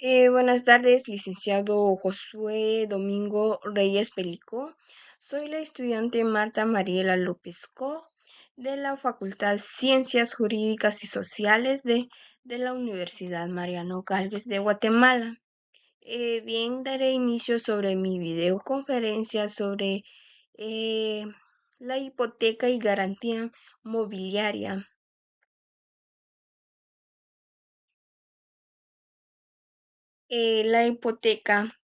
Buenas tardes, licenciado Josué Domingo Reyes Pelicó. Soy la estudiante Marta Mariela López Co. de la Facultad Ciencias Jurídicas y Sociales de la Universidad Mariano Galvez de Guatemala. Bien, daré inicio sobre mi videoconferencia sobre eh, la hipoteca y garantía mobiliaria. La hipoteca.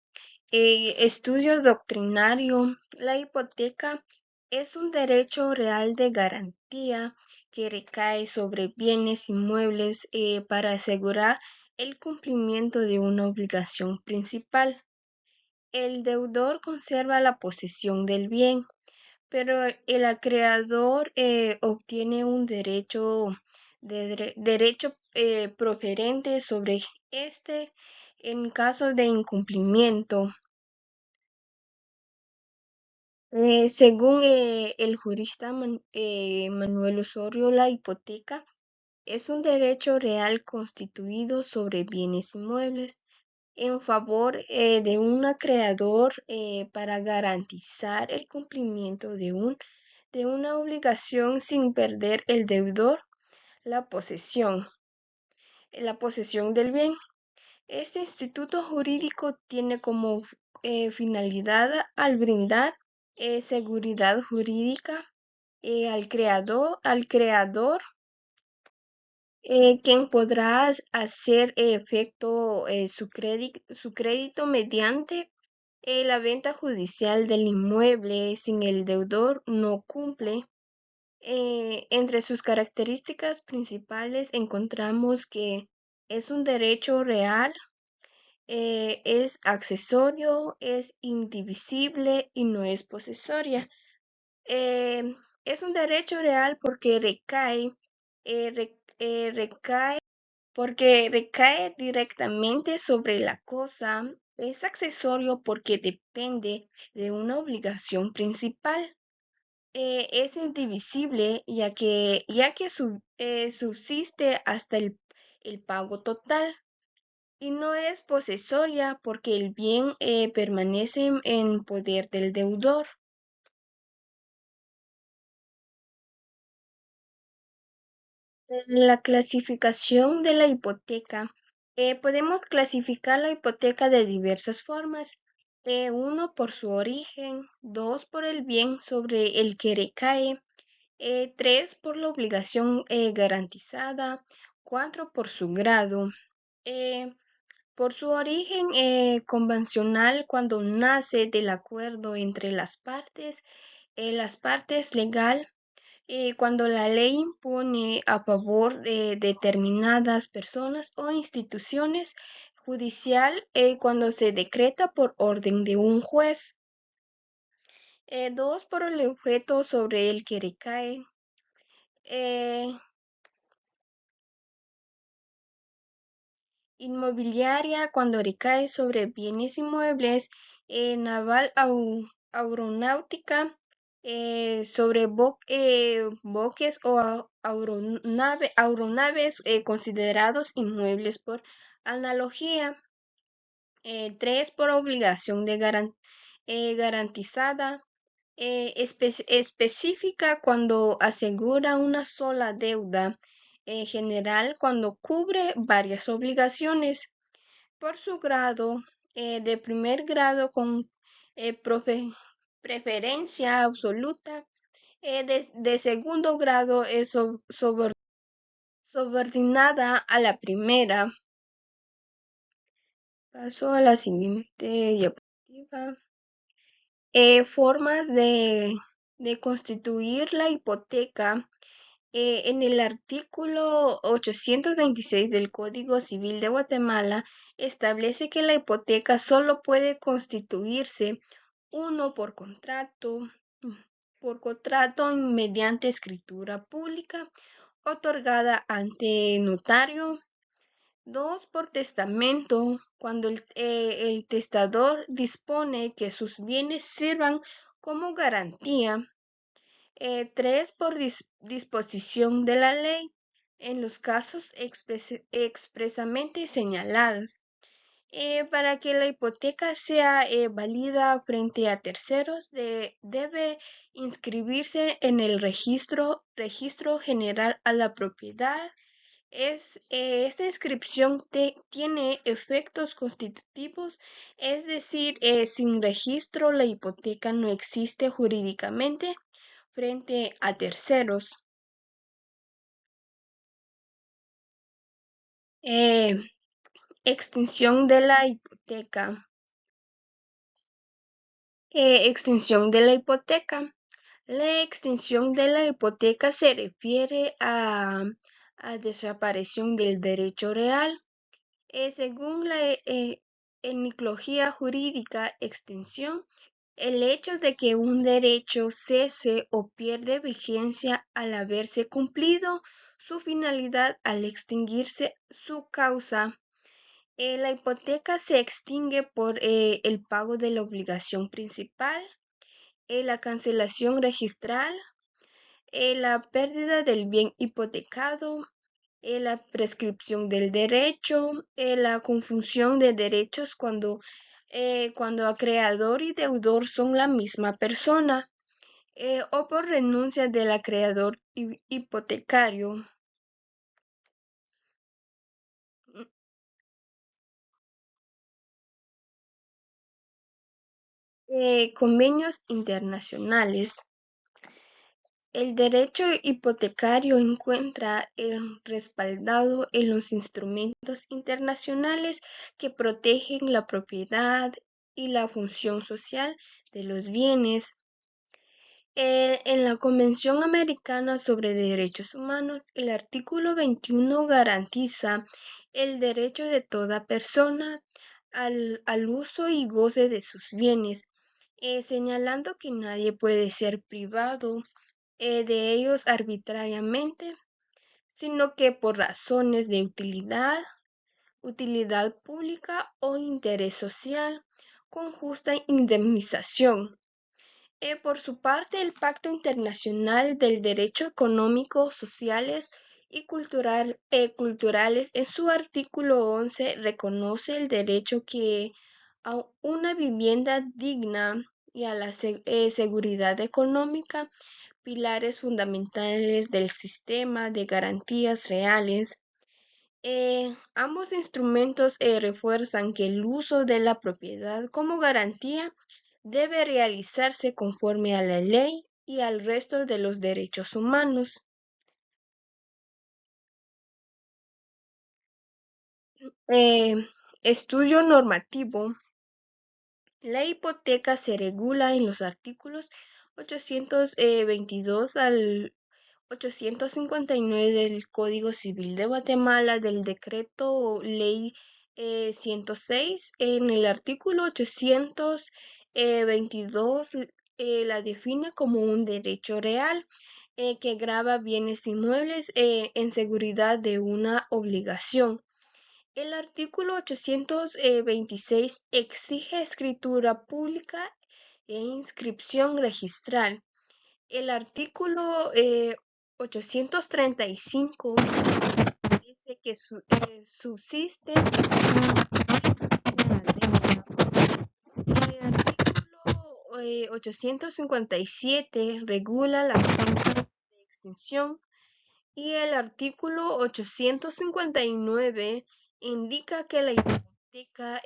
Estudio doctrinario. La hipoteca es un derecho real de garantía que recae sobre bienes inmuebles para asegurar el cumplimiento de una obligación principal. El deudor conserva la posesión del bien, pero el acreedor obtiene un derecho preferente sobre este en caso de incumplimiento. Según el jurista Manuel Osorio, la hipoteca es un derecho real constituido sobre bienes inmuebles en favor de un acreedor para garantizar el cumplimiento de una obligación sin perder el deudor la posesión del bien. Este instituto jurídico tiene como finalidad al brindar seguridad jurídica al creador, quien podrá hacer efecto su crédito mediante la venta judicial del inmueble sin el deudor no cumple. Entre sus características principales encontramos que es un derecho real, es accesorio, es indivisible y no es posesoria. Eh, es un derecho real porque recae directamente sobre la cosa. Es accesorio porque depende de una obligación principal. Es indivisible ya que subsiste hasta el pago total. Y no es posesoria porque el bien permanece en poder del deudor. La clasificación de la hipoteca. Podemos clasificar la hipoteca de diversas formas. Uno, por su origen. Dos, por el bien sobre el que recae. Tres, por la obligación garantizada. Cuatro, por su grado. Eh, por su origen convencional, cuando nace del acuerdo entre las partes legal, cuando la ley impone a favor de determinadas personas o instituciones judicial, cuando se decreta por orden de un juez. Dos, por el objeto sobre el que recae. Eh, Inmobiliaria, cuando recae sobre bienes inmuebles. Naval aeronáutica, sobre boques o aeronaves considerados inmuebles por analogía. Tres, por obligación garantizada, específica cuando asegura una sola deuda, general cuando cubre varias obligaciones. Por su grado, de primer grado con preferencia absoluta. De segundo grado es subordinada a la primera. Paso a la siguiente diapositiva. Formas de constituir la hipoteca. En el artículo 826 del Código Civil de Guatemala establece que la hipoteca solo puede constituirse uno por contrato mediante escritura pública otorgada ante notario. Dos, por testamento, cuando el testador dispone que sus bienes sirvan como garantía. Tres, por disposición de la ley, en los casos expresamente señalados. Para que la hipoteca sea válida frente a terceros, debe inscribirse en el registro general a la propiedad. Esta inscripción tiene efectos constitutivos, es decir, sin registro la hipoteca no existe jurídicamente frente a terceros. Eh, Extinción de la hipoteca. Extinción de la hipoteca. La extinción de la hipoteca se refiere a desaparición del derecho real. Según la etimología jurídica, extinción, el hecho de que un derecho cese o pierde vigencia al haberse cumplido su finalidad al extinguirse su causa. La hipoteca se extingue por el pago de la obligación principal, la cancelación registral, la pérdida del bien hipotecado, la prescripción del derecho, la confusión de derechos cuando acreedor y deudor son la misma persona, o por renuncia del acreedor hipotecario. Convenios internacionales. El derecho hipotecario encuentra respaldado en los instrumentos internacionales que protegen la propiedad y la función social de los bienes. En la Convención Americana sobre Derechos Humanos, el artículo 21 garantiza el derecho de toda persona al uso y goce de sus bienes, señalando que nadie puede ser privado de ellos arbitrariamente, sino que por razones de utilidad pública o interés social, con justa indemnización. Por su parte, el Pacto Internacional del Derecho Económico, Sociales y Culturales en su artículo 11 reconoce el derecho a una vivienda digna y a la seguridad económica, pilares fundamentales del sistema de garantías reales. Ambos instrumentos refuerzan que el uso de la propiedad como garantía debe realizarse conforme a la ley y al resto de los derechos humanos. Eh, Estudio normativo. La hipoteca se regula en los artículos 822 al 859 del Código Civil de Guatemala, del Decreto Ley 106. En el artículo 822 la define como un derecho real que grava bienes inmuebles en seguridad de una obligación. El artículo 826 exige escritura pública e inscripción registral. El artículo 835 dice que subsiste el artículo 857 regula la causa de extinción y el artículo 859 indica que la hipoteca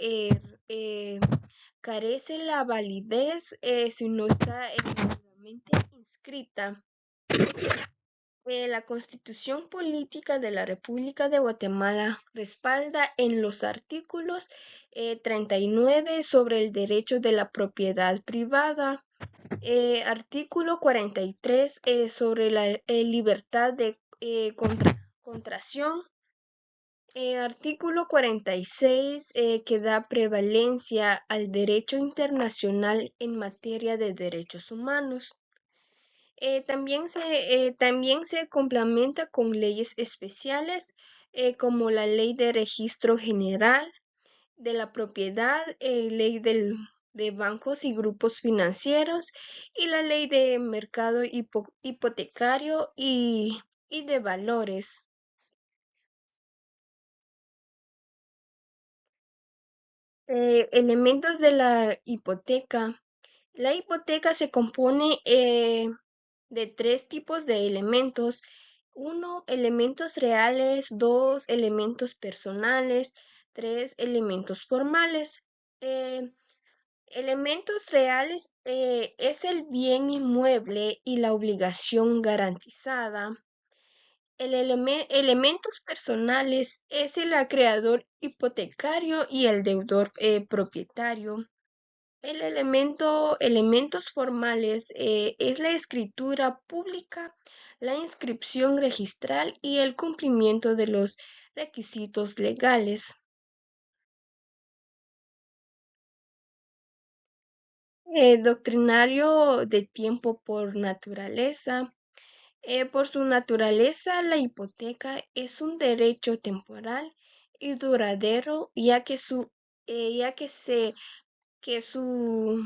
carece la validez si no está efectivamente inscrita. La Constitución Política de la República de Guatemala respalda en los artículos 39 sobre el derecho de la propiedad privada, artículo 43 sobre la libertad de contracción, artículo 46 que da prevalencia al derecho internacional en materia de derechos humanos. También se complementa con leyes especiales como la Ley de Registro General de la Propiedad, Ley de Bancos y Grupos Financieros y la Ley de Mercado Hipotecario y de Valores. Elementos de la hipoteca. La hipoteca se compone de tres tipos de elementos. Uno, elementos reales. Dos, elementos personales. Tres, elementos formales. Eh, Elementos reales es el bien inmueble y la obligación garantizada. Elementos personales es el acreedor hipotecario y el deudor propietario. Elementos formales es la escritura pública, la inscripción registral y el cumplimiento de los requisitos legales. Doctrinario de tiempo por naturaleza. Por su naturaleza, la hipoteca es un derecho temporal y duradero, ya que se, que su,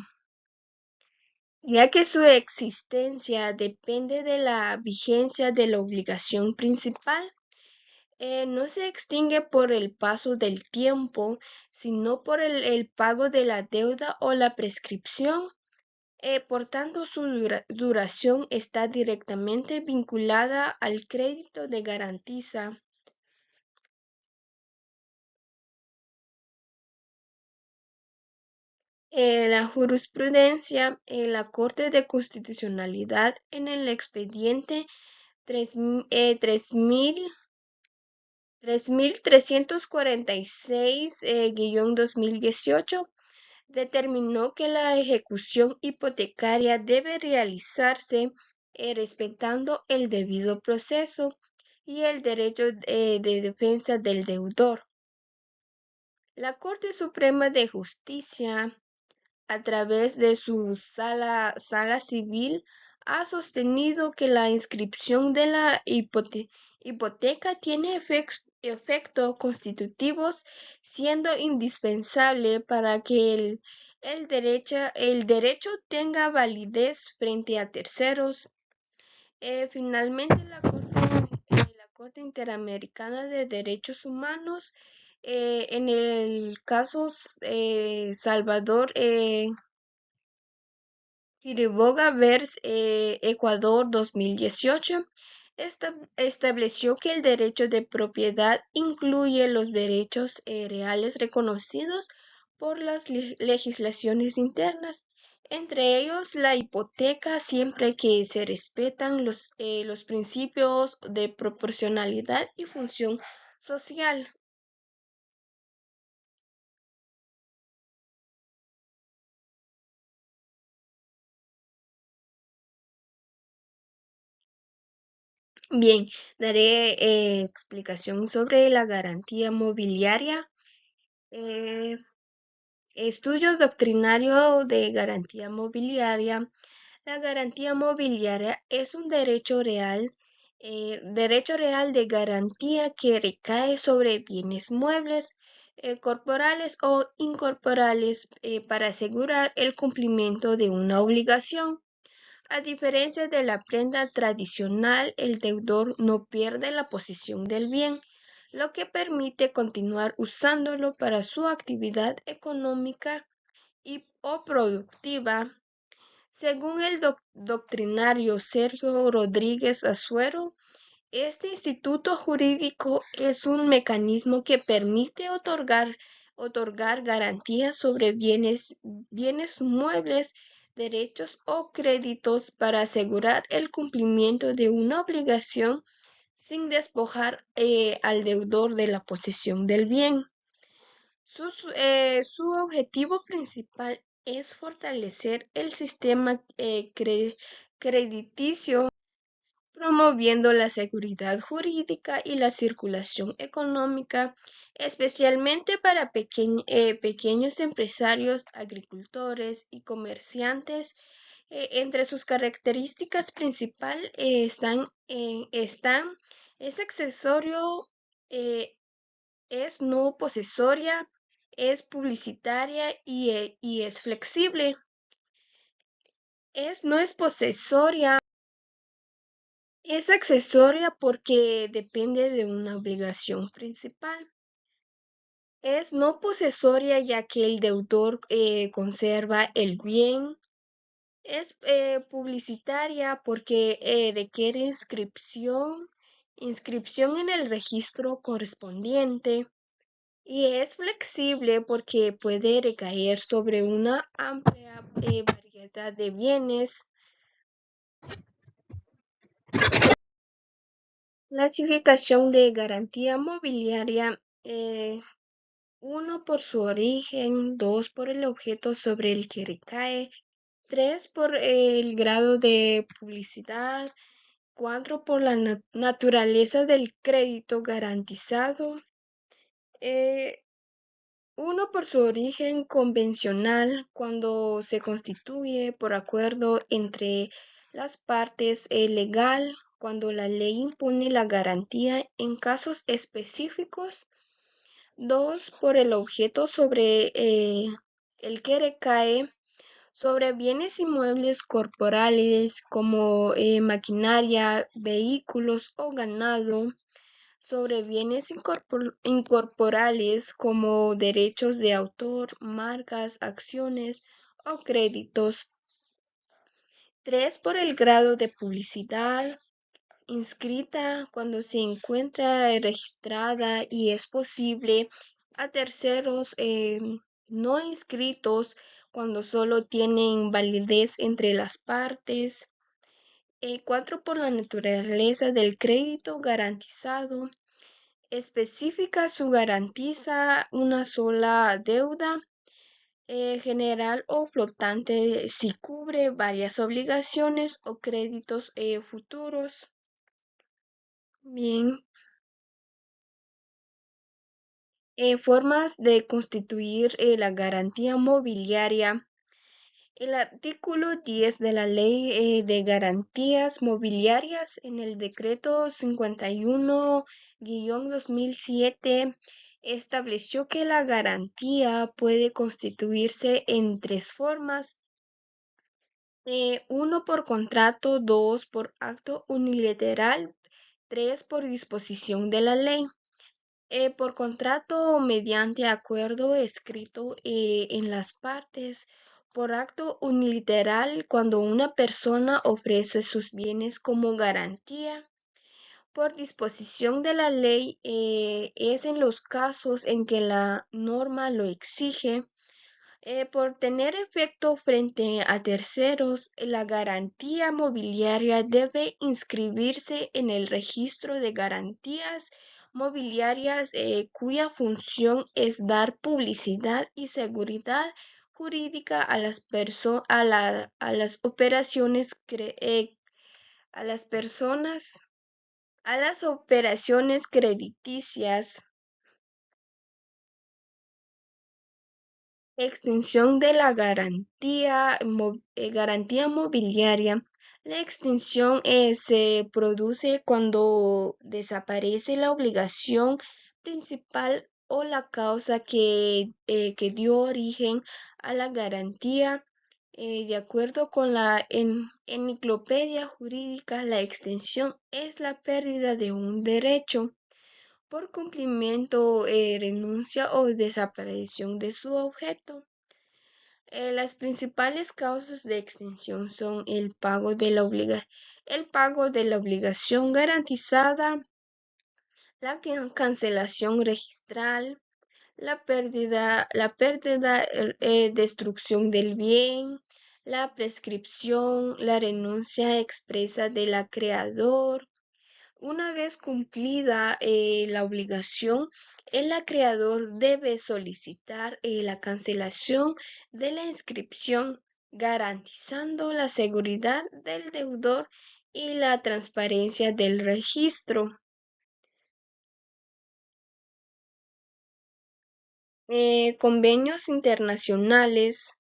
ya que su existencia depende de la vigencia de la obligación principal. No se extingue por el paso del tiempo, sino por el pago de la deuda o la prescripción. Por tanto, su duración está directamente vinculada al crédito de garantiza. La jurisprudencia, la Corte de Constitucionalidad en el expediente 3346-2018 determinó que la ejecución hipotecaria debe realizarse respetando el debido proceso y el derecho de defensa del deudor. La Corte Suprema de Justicia, a través de su sala civil, ha sostenido que la inscripción de la hipoteca tiene efectos constitutivos, siendo indispensable para que el derecho tenga validez frente a terceros. Finalmente, la Corte Interamericana de Derechos Humanos, en el caso Salvador Iriboga vs. Ecuador 2018, estableció que el derecho de propiedad incluye los derechos reales reconocidos por las legislaciones internas, entre ellos la hipoteca, siempre que se respetan los principios de proporcionalidad y función social. Bien, daré explicación sobre la garantía mobiliaria. Eh, Estudio doctrinario de garantía mobiliaria. La garantía mobiliaria es un derecho real de garantía que recae sobre bienes muebles, corporales o incorporales, para asegurar el cumplimiento de una obligación. A diferencia de la prenda tradicional, el deudor no pierde la posesión del bien, lo que permite continuar usándolo para su actividad económica o productiva. Según el doctrinario Sergio Rodríguez Azuero, este instituto jurídico es un mecanismo que permite otorgar garantías sobre bienes muebles, derechos o créditos para asegurar el cumplimiento de una obligación sin despojar al deudor de la posesión del bien. Su objetivo principal es fortalecer el sistema crediticio, promoviendo la seguridad jurídica y la circulación económica, especialmente para pequeños empresarios, agricultores y comerciantes. Entre sus características principales están, es accesorio, eh, es no posesoria, es publicitaria y es flexible. No es posesoria. Es accesoria porque depende de una obligación principal. Es no posesoria ya que el deudor conserva el bien. Es publicitaria porque requiere inscripción en el registro correspondiente. Y es flexible porque puede recaer sobre una amplia variedad de bienes. Clasificación de garantía mobiliaria. 1 por su origen, 2 por el objeto sobre el que recae, 3 por el grado de publicidad, 4 por la naturaleza del crédito garantizado, eh, 1 por su origen convencional cuando se constituye por acuerdo entre las partes, legal cuando la ley impone la garantía en casos específicos. 2 por el objeto sobre el que recae, sobre bienes inmuebles corporales como maquinaria, vehículos o ganado, sobre bienes incorporales como derechos de autor, marcas, acciones o créditos. 3 por el grado de publicidad inscrita cuando se encuentra registrada y es posible a terceros no inscritos cuando solo tienen validez entre las partes. 4 por la naturaleza del crédito garantizado. Específica su garantiza una sola deuda general o flotante si cubre varias obligaciones o créditos futuros. Bien. Formas de constituir la garantía mobiliaria. El artículo 10 de la Ley de Garantías Mobiliarias en el decreto 51-2007 estableció que la garantía puede constituirse en tres formas. 1 por contrato, 2 por acto unilateral, 3 por disposición de la ley. Por contrato o mediante acuerdo escrito en las partes, por acto unilateral cuando una persona ofrece sus bienes como garantía, por disposición de la ley es en los casos en que la norma lo exige. Por tener efecto frente a terceros, la garantía mobiliaria debe inscribirse en el registro de garantías mobiliarias cuya función es dar publicidad y seguridad jurídica a las a las operaciones a las personas a las operaciones crediticias. Extinción de la garantía mobiliaria. La extinción se produce cuando desaparece la obligación principal o la causa que dio origen a la garantía. De acuerdo con la enciclopedia jurídica, la extinción es la pérdida de un derecho por cumplimiento, renuncia o desaparición de su objeto. Las principales causas de extinción son el pago de la obligación garantizada, la cancelación registral, destrucción del bien, la prescripción, la renuncia expresa del acreedor. Una vez cumplida la obligación, el acreedor debe solicitar la cancelación de la inscripción, garantizando la seguridad del deudor y la transparencia del registro. Convenios internacionales.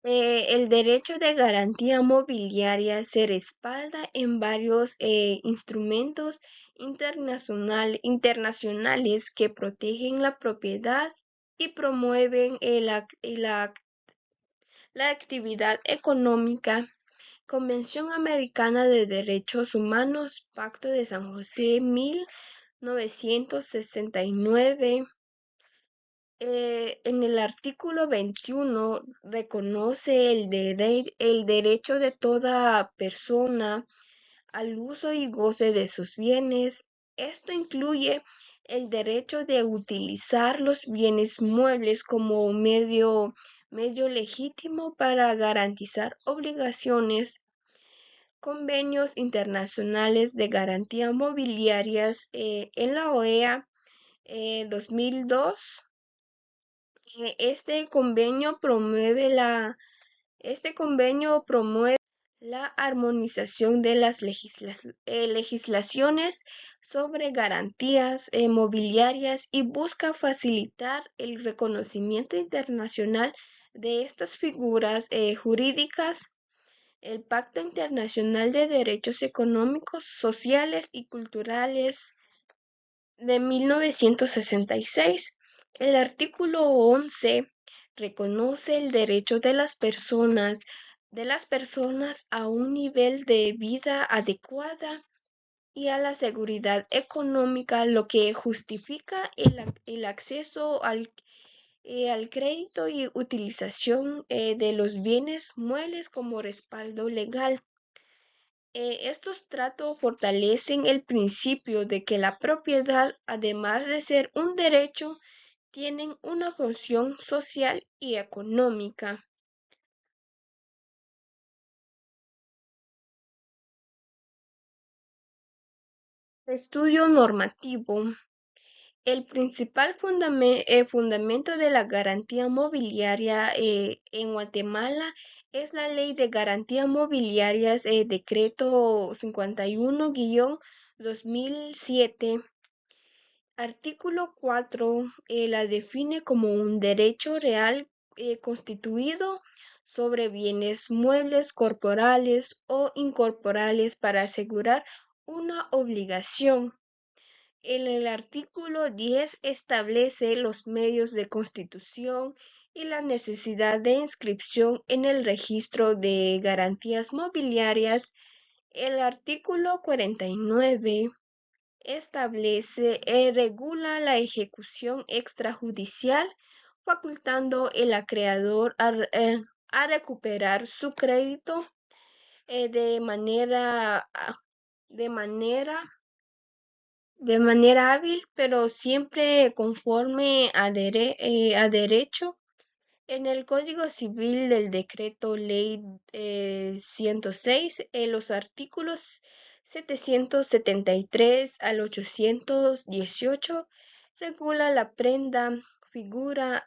El derecho de garantía mobiliaria se respalda en varios instrumentos internacionales que protegen la propiedad y promueven la actividad económica. Convención Americana de Derechos Humanos, Pacto de San José, 1969. En el artículo 21 reconoce el derecho de toda persona al uso y goce de sus bienes. Esto incluye el derecho de utilizar los bienes muebles como medio legítimo para garantizar obligaciones, convenios internacionales de garantía mobiliarias en la OEA 2002. Este convenio promueve la armonización de las legislaciones sobre garantías mobiliarias y busca facilitar el reconocimiento internacional de estas figuras jurídicas. El Pacto Internacional de Derechos Económicos, Sociales y Culturales de 1966. El artículo 11 reconoce el derecho de las personas a un nivel de vida adecuada y a la seguridad económica, lo que justifica el acceso al crédito y utilización de los bienes muebles como respaldo legal. Estos tratos fortalecen el principio de que la propiedad, además de ser un derecho, tienen una función social y económica. Estudio normativo. El principal fundamento de la garantía mobiliaria en Guatemala es la Ley de Garantía Mobiliarias, Decreto 51-2007. Artículo 4 la define como un derecho real constituido sobre bienes muebles corporales o incorporales para asegurar una obligación. En el artículo 10 establece los medios de constitución y la necesidad de inscripción en el registro de garantías mobiliarias. El artículo 49 regula la ejecución extrajudicial, facultando el acreedor a recuperar su crédito de manera hábil, pero siempre conforme a derecho. En el Código Civil del Decreto Ley 106, en los artículos 773 al 818, regula la prenda, figura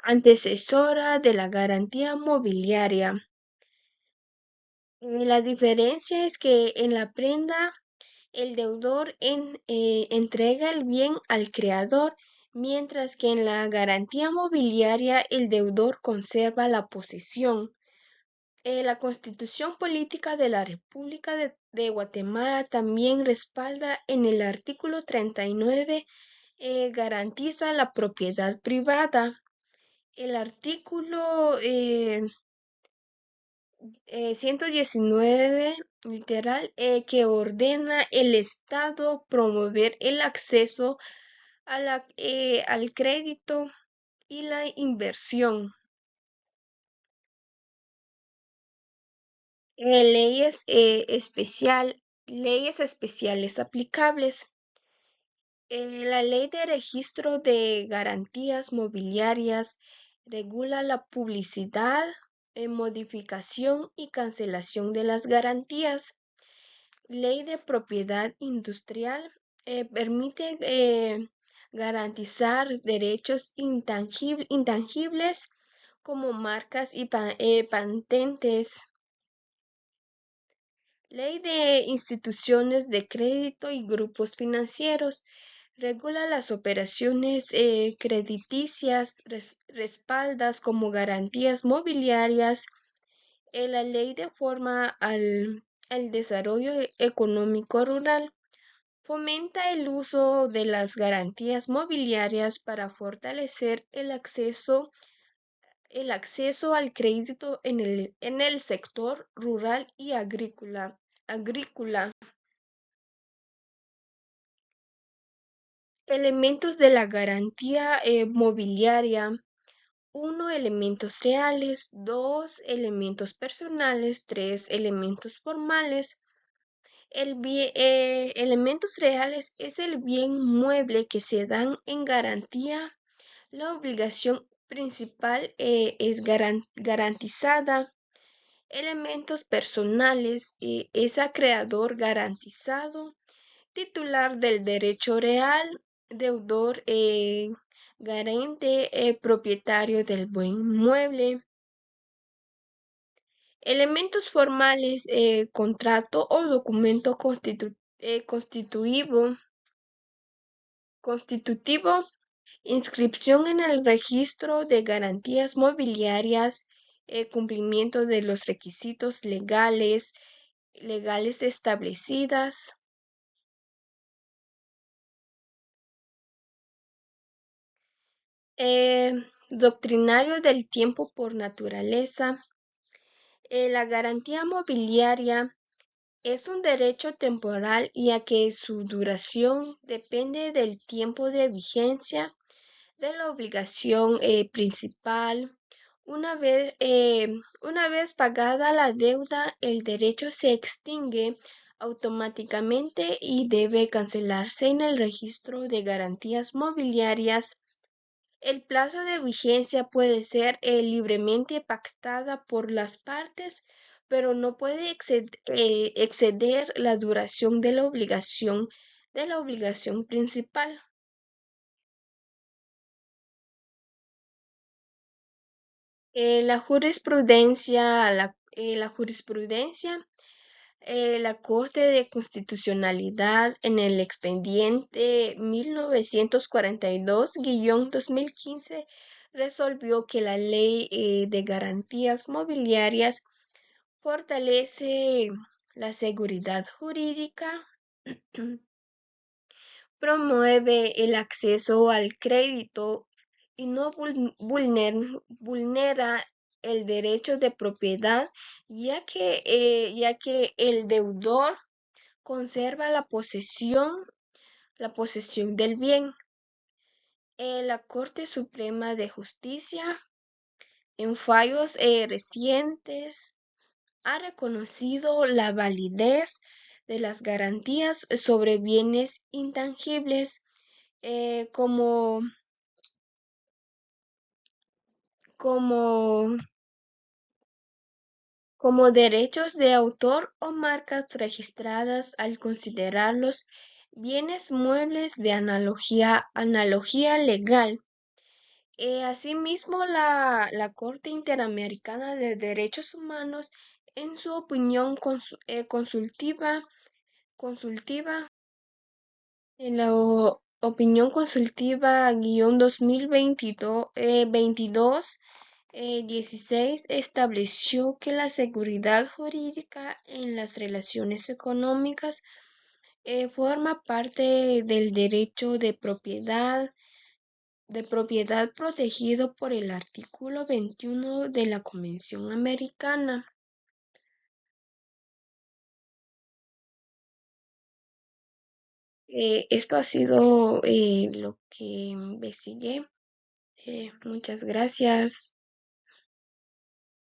antecesora de la garantía mobiliaria. La diferencia es que en la prenda el deudor entrega el bien al creador, mientras que en la garantía mobiliaria el deudor conserva la posesión. La Constitución Política de la República de Guatemala también respalda en el artículo 39, garantiza la propiedad privada. El artículo 119, literal, que ordena el Estado promover el acceso al crédito y la inversión. Leyes especiales aplicables. La Ley de Registro de Garantías Mobiliarias regula la publicidad, modificación y cancelación de las garantías. Ley de Propiedad Industrial permite garantizar derechos intangibles como marcas y patentes. Ley de Instituciones de Crédito y Grupos Financieros regula las operaciones crediticias respaldas como garantías mobiliarias. La ley de forma al desarrollo económico rural. Fomenta el uso de las garantías mobiliarias para fortalecer el acceso al crédito en el sector rural y agrícola. Elementos de la garantía mobiliaria. Uno, elementos reales. Dos, elementos personales. Tres, elementos formales. Elementos reales es el bien mueble que se dan en garantía. La obligación principal es garantizada. Elementos personales es acreedor garantizado, titular del derecho real, deudor garante, propietario del buen mueble. Elementos formales, contrato o documento constitutivo, inscripción en el registro de garantías mobiliarias, cumplimiento de los requisitos legales establecidas. Doctrinario del tiempo por naturaleza. La garantía mobiliaria es un derecho temporal ya que su duración depende del tiempo de vigencia de la obligación principal. Una vez pagada la deuda, el derecho se extingue automáticamente y debe cancelarse en el registro de garantías mobiliarias. El plazo de vigencia puede ser libremente pactada por las partes, pero no puede exceder la duración de la obligación principal. La jurisprudencia, la Corte de Constitucionalidad en el expediente 1942-2015 resolvió que la Ley de Garantías Mobiliarias fortalece la seguridad jurídica, promueve el acceso al crédito y no vulnera el derecho de propiedad, ya que el deudor conserva la posesión del bien. La Corte Suprema de Justicia, en fallos recientes, ha reconocido la validez de las garantías sobre bienes intangibles eh, como, como, como derechos de autor o marcas registradas al considerarlos bienes muebles de analogía legal. Asimismo, la Corte Interamericana de Derechos Humanos, en su opinión consultiva, en la opinión consultiva guión 2022, 16, estableció que la seguridad jurídica en las relaciones económicas forma parte del derecho de propiedad protegido por el artículo 21 de la Convención Americana. Esto ha sido lo que investigué. Muchas gracias.